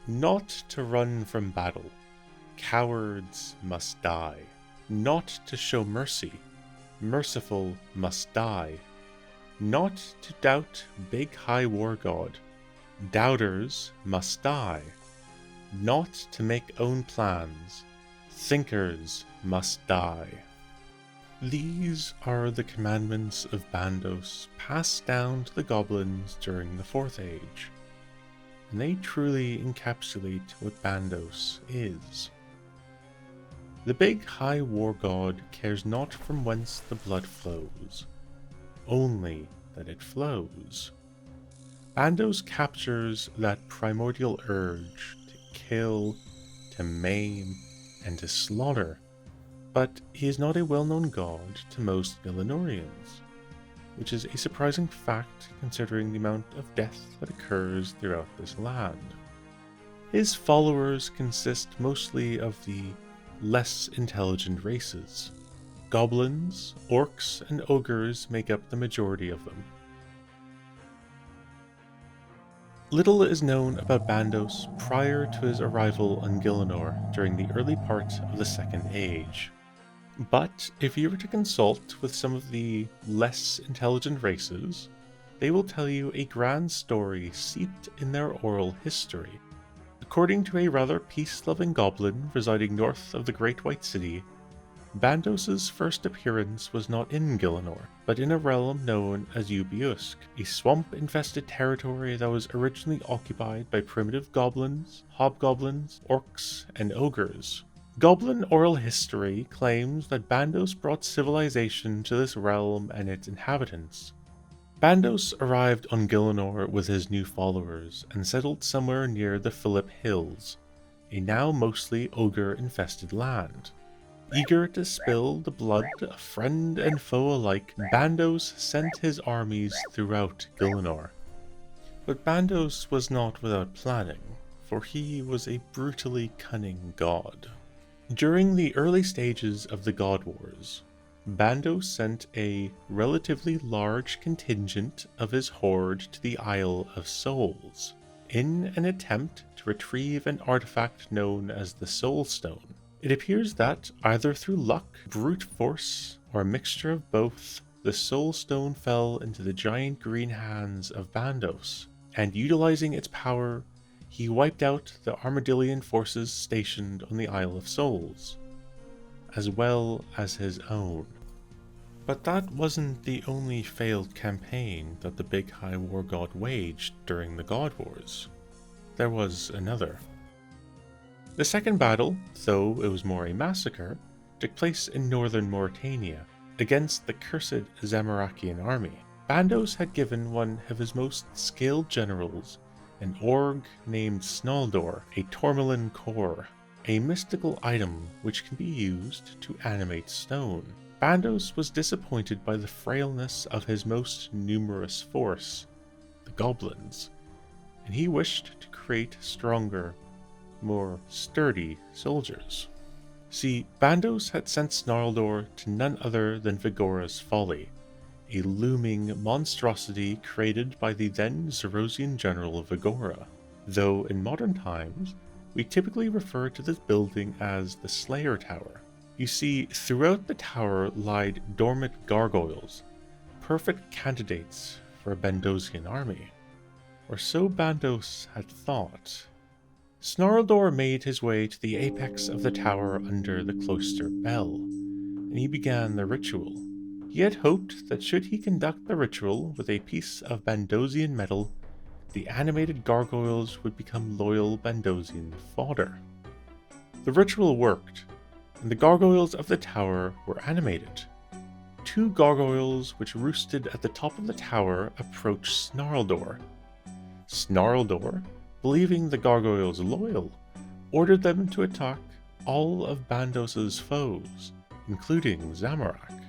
Not to run from battle, cowards must die. Not to show mercy, merciful must die. Not to doubt big high war god, doubters must die. Not to make own plans, thinkers must die. These are the commandments of Bandos passed down to the goblins during the Fourth Age, and they truly encapsulate what Bandos is. The big high war god cares not from whence the blood flows, only that it flows. Bandos captures that primordial urge to kill, to maim, and to slaughter, but he is not a well-known god to most Gillenorians, which is a surprising fact considering the amount of death that occurs throughout this land. His followers consist mostly of the less intelligent races. Goblins, orcs, and ogres make up the majority of them. Little is known about Bandos prior to his arrival on Gielinor during the early part of the Second Age. But if you were to consult with some of the less intelligent races, they will tell you a grand story seeped in their oral history. According to a rather peace-loving goblin residing north of the Great White City, Bandos' first appearance was not in Gielinor, but in a realm known as Ubiusk, a swamp-infested territory that was originally occupied by primitive goblins, hobgoblins, orcs, and ogres. Goblin oral history claims that Bandos brought civilization to this realm and its inhabitants. Bandos arrived on Gielinor with his new followers and settled somewhere near the Phillip Hills, a now mostly ogre-infested land. Eager to spill the blood of friend and foe alike, Bandos sent his armies throughout Gielinor. But Bandos was not without planning, for he was a brutally cunning god. During the early stages of the God Wars, Bandos sent a relatively large contingent of his horde to the Isle of Souls, in an attempt to retrieve an artifact known as the Soul Stone. It appears that, either through luck, brute force, or a mixture of both, the Soul Stone fell into the giant green hands of Bandos, and utilizing its power, he wiped out the Armadillian forces stationed on the Isle of Souls, as well as his own. But that wasn't the only failed campaign that the Big High War God waged during the God Wars. There was another. The second battle, though it was more a massacre, took place in northern Mauritania, against the cursed Zamorakian army. Bandos had given one of his most skilled generals an org named Snaldor a tourmaline core, a mystical item which can be used to animate stone. Bandos was disappointed by the frailness of his most numerous force, the goblins, and he wished to create stronger, more sturdy soldiers. See, Bandos had sent Snarldor to none other than Vigora's Folly, a looming monstrosity created by the then Zerosian general Vigora, though in modern times we typically refer to this building as the Slayer Tower. You see, throughout the tower lied dormant gargoyles, perfect candidates for a Bandosian army. Or so Bandos had thought. Snarldor made his way to the apex of the tower under the cloister bell, and he began the ritual. He had hoped that should he conduct the ritual with a piece of Bandosian metal, the animated gargoyles would become loyal Bandosian fodder. The ritual worked, and the gargoyles of the tower were animated. Two gargoyles which roosted at the top of the tower approached Snarldor. Snarldor, believing the gargoyles loyal, ordered them to attack all of Bandos' foes, including Zamorak.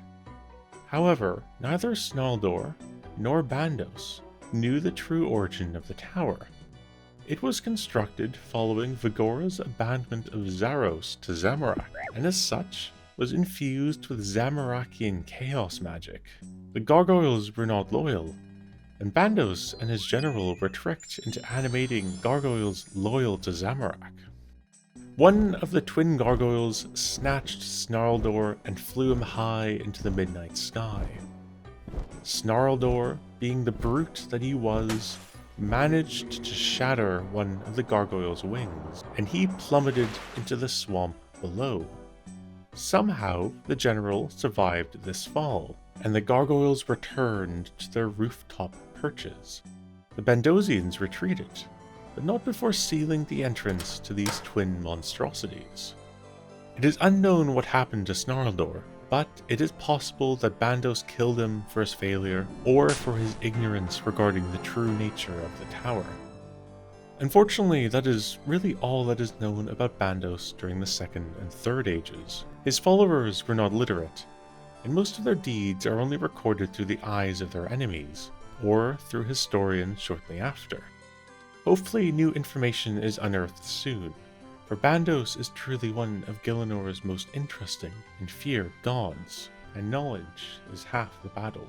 However, neither Snarldor nor Bandos knew the true origin of the tower. It was constructed following Vigora's abandonment of Zaros to Zamorak, and as such, was infused with Zamorakian chaos magic. The gargoyles were not loyal, and Bandos and his general were tricked into animating gargoyles loyal to Zamorak. One of the twin gargoyles snatched Snarldor and flew him high into the midnight sky. Snarldor, being the brute that he was, managed to shatter one of the gargoyle's wings, and he plummeted into the swamp below. Somehow, the general survived this fall, and the gargoyles returned to their rooftop perches. The Bandosians retreated, but not before sealing the entrance to these twin monstrosities. It is unknown what happened to Snarldor, but it is possible that Bandos killed him for his failure or for his ignorance regarding the true nature of the tower. Unfortunately, that is really all that is known about Bandos during the Second and Third Ages. His followers were not literate, and most of their deeds are only recorded through the eyes of their enemies, or through historians shortly after. Hopefully new information is unearthed soon, for Bandos is truly one of Gilinor's most interesting and feared gods, and knowledge is half the battle.